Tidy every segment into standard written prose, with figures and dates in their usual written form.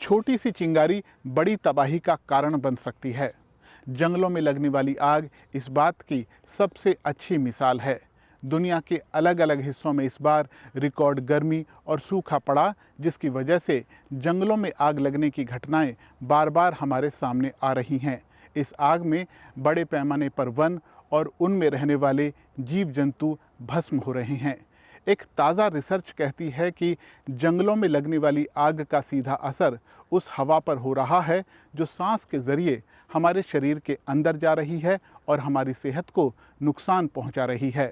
छोटी सी चिंगारी बड़ी तबाही का कारण बन सकती है। जंगलों में लगने वाली आग इस बात की सबसे अच्छी मिसाल है। दुनिया के अलग अलग हिस्सों में इस बार रिकॉर्ड गर्मी और सूखा पड़ा, जिसकी वजह से जंगलों में आग लगने की घटनाएं बार बार हमारे सामने आ रही हैं। इस आग में बड़े पैमाने पर वन और उनमें रहने वाले जीव जंतु भस्म हो रहे हैं। एक ताज़ा रिसर्च कहती है कि जंगलों में लगने वाली आग का सीधा असर उस हवा पर हो रहा है जो सांस के ज़रिए हमारे शरीर के अंदर जा रही है और हमारी सेहत को नुकसान पहुंचा रही है।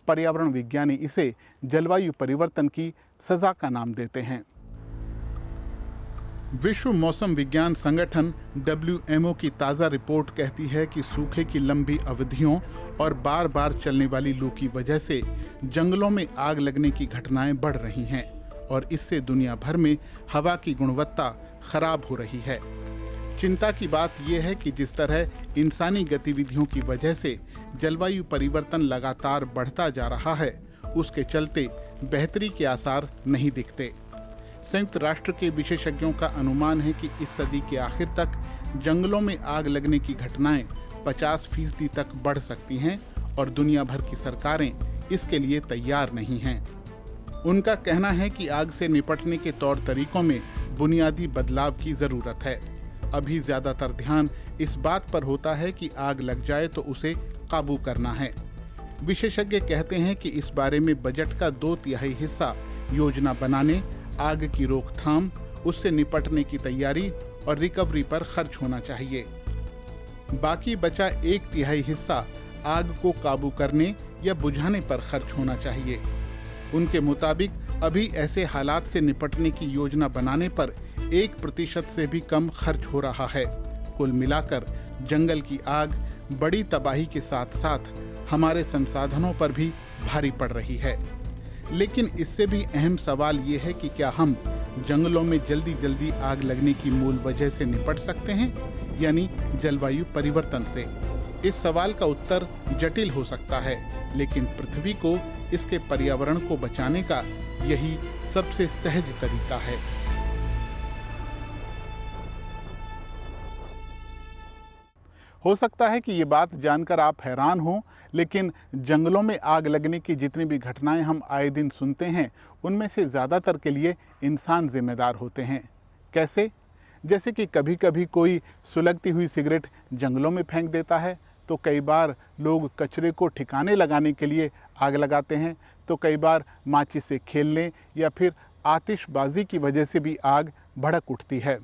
पर्यावरण विज्ञानी इसे जलवायु परिवर्तन की सज़ा का नाम देते हैं। विश्व मौसम विज्ञान संगठन WMO की ताज़ा रिपोर्ट कहती है कि सूखे की लंबी अवधियों और बार बार चलने वाली लू की वजह से जंगलों में आग लगने की घटनाएं बढ़ रही हैं और इससे दुनिया भर में हवा की गुणवत्ता खराब हो रही है। चिंता की बात यह है कि जिस तरह इंसानी गतिविधियों की वजह से जलवायु परिवर्तन लगातार बढ़ता जा रहा है, उसके चलते बेहतरी के आसार नहीं दिखते। संयुक्त राष्ट्र के विशेषज्ञों का अनुमान है कि इस सदी के आखिर तक जंगलों में आग लगने की घटनाएं 50% तक बढ़ सकती हैं और दुनिया भर की सरकारें इसके लिए तैयार नहीं हैं। उनका कहना है कि आग से निपटने के तौर तरीकों में बुनियादी बदलाव की ज़रूरत है। अभी ज़्यादातर ध्यान इस बात पर होता है कि आग लग जाए तो उसे काबू करना है। विशेषज्ञ कहते हैं कि इस बारे में बजट का 2/3 हिस्सा योजना बनाने, आग की रोकथाम, उससे निपटने की तैयारी और रिकवरी पर खर्च होना चाहिए। बाकी बचा 1/3 हिस्सा आग को काबू करने या बुझाने पर खर्च होना चाहिए। उनके मुताबिक अभी ऐसे हालात से निपटने की योजना बनाने पर 1% से भी कम खर्च हो रहा है। कुल मिलाकर जंगल की आग बड़ी तबाही के साथ साथ हमारे संसाधनों पर भी भारी पड़ रही है। लेकिन इससे भी अहम सवाल ये है कि क्या हम जंगलों में जल्दी जल्दी आग लगने की मूल वजह से निपट सकते हैं, यानी जलवायु परिवर्तन से? इस सवाल का उत्तर जटिल हो सकता है, लेकिन पृथ्वी को, इसके पर्यावरण को बचाने का यही सबसे सहज तरीका है। हो सकता है कि ये बात जानकर आप हैरान हों, लेकिन जंगलों में आग लगने की जितनी भी घटनाएं हम आए दिन सुनते हैं, उनमें से ज़्यादातर के लिए इंसान जिम्मेदार होते हैं। कैसे? जैसे कि कभी कभी कोई सुलगती हुई सिगरेट जंगलों में फेंक देता है, तो कई बार लोग कचरे को ठिकाने लगाने के लिए आग लगाते हैं, तो कई बार माचिस से खेलने या फिर आतिशबाजी की वजह से भी आग भड़क उठती है।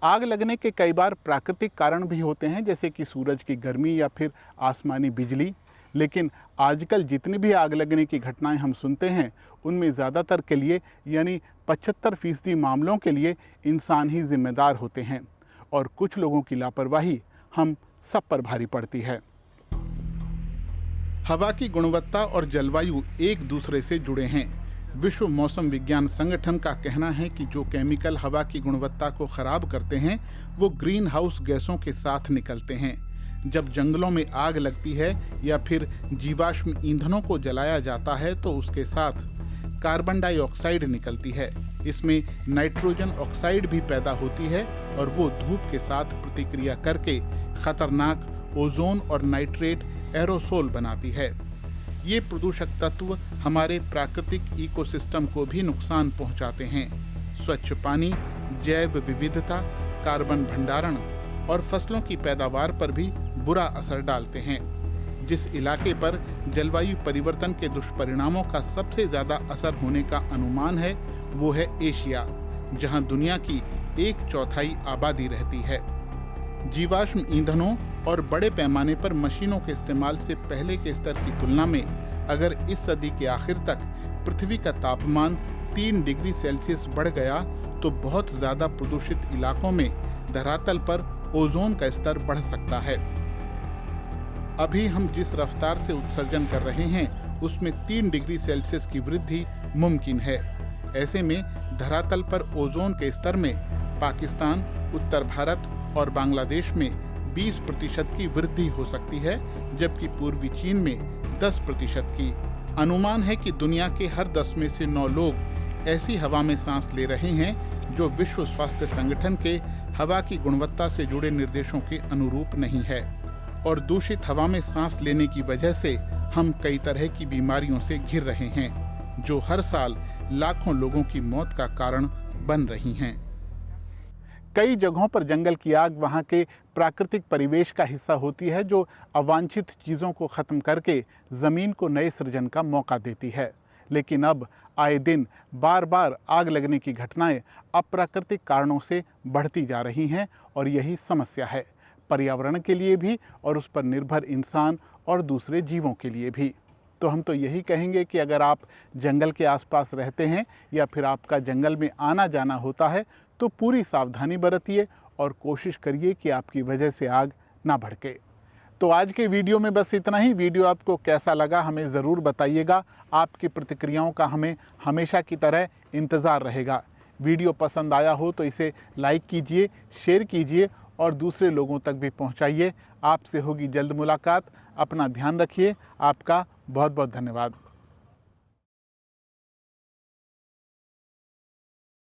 आग लगने के कई बार प्राकृतिक कारण भी होते हैं, जैसे कि सूरज की गर्मी या फिर आसमानी बिजली। लेकिन आजकल जितनी भी आग लगने की घटनाएं हम सुनते हैं, उनमें ज़्यादातर के लिए यानी 75% मामलों के लिए इंसान ही जिम्मेदार होते हैं और कुछ लोगों की लापरवाही हम सब पर भारी पड़ती है। हवा की गुणवत्ता और जलवायु एक दूसरे से जुड़े हैं। विश्व मौसम विज्ञान संगठन का कहना है कि जो केमिकल हवा की गुणवत्ता को खराब करते हैं, वो ग्रीन हाउस गैसों के साथ निकलते हैं। जब जंगलों में आग लगती है या फिर जीवाश्म ईंधनों को जलाया जाता है, तो उसके साथ कार्बन डाइऑक्साइड निकलती है। इसमें नाइट्रोजन ऑक्साइड भी पैदा होती है और वो धूप के साथ प्रतिक्रिया करके खतरनाक ओजोन और नाइट्रेट एरोसोल बनाती है। ये प्रदूषक तत्व हमारे प्राकृतिक इकोसिस्टम को भी नुकसान पहुंचाते हैं। स्वच्छ पानी, जैव विविधता, कार्बन भंडारण और फसलों की पैदावार पर भी बुरा असर डालते हैं। जिस इलाके पर जलवायु परिवर्तन के दुष्परिणामों का सबसे ज़्यादा असर होने का अनुमान है, वो है एशिया, जहां दुनिया की 1/4 आबादी रहती है। जीवाश्म ईंधनों और बड़े पैमाने पर मशीनों के इस्तेमाल से पहले के स्तर की तुलना में अगर इस सदी के आखिर तक पृथ्वी का तापमान 3 डिग्री सेल्सियस बढ़ गया, तो बहुत ज़्यादा प्रदूषित इलाकों में धरातल पर ओजोन का स्तर बढ़ सकता है। अभी हम जिस रफ्तार से उत्सर्जन कर रहे हैं, उसमें 3 डिग्री सेल्सियस की वृद्धि मुमकिन है। ऐसे में धरातल पर ओजोन के स्तर में पाकिस्तान, उत्तर भारत और बांग्लादेश में 20% की वृद्धि हो सकती है, जबकि पूर्वी चीन में 10% की। अनुमान है कि दुनिया के हर 10 में से 9 लोग ऐसी हवा में सांस ले रहे हैं जो विश्व स्वास्थ्य संगठन के हवा की गुणवत्ता से जुड़े निर्देशों के अनुरूप नहीं है। और दूषित हवा में सांस लेने की वजह से हम कई तरह की बीमारियों से घिर रहे हैं, जो हर साल लाखों लोगों की मौत का कारण बन रही हैं। कई जगहों पर जंगल की आग वहां के प्राकृतिक परिवेश का हिस्सा होती है, जो अवांछित चीज़ों को ख़त्म करके ज़मीन को नए सृजन का मौका देती है। लेकिन अब आए दिन बार बार आग लगने की घटनाएं अप्राकृतिक कारणों से बढ़ती जा रही हैं और यही समस्या है, पर्यावरण के लिए भी और उस पर निर्भर इंसान और दूसरे जीवों के लिए भी। तो हम तो यही कहेंगे कि अगर आप जंगल के आसपास रहते हैं या फिर आपका जंगल में आना जाना होता है तो पूरी सावधानी बरतिए और कोशिश करिए कि आपकी वजह से आग ना भड़के। तो आज के वीडियो में बस इतना ही। वीडियो आपको कैसा लगा हमें ज़रूर बताइएगा। आपकी प्रतिक्रियाओं का हमें हमेशा की तरह इंतज़ार रहेगा। वीडियो पसंद आया हो तो इसे लाइक कीजिए, शेयर कीजिए और दूसरे लोगों तक भी पहुंचाइए। आपसे होगी जल्द मुलाकात। अपना ध्यान रखिए। आपका बहुत बहुत धन्यवाद।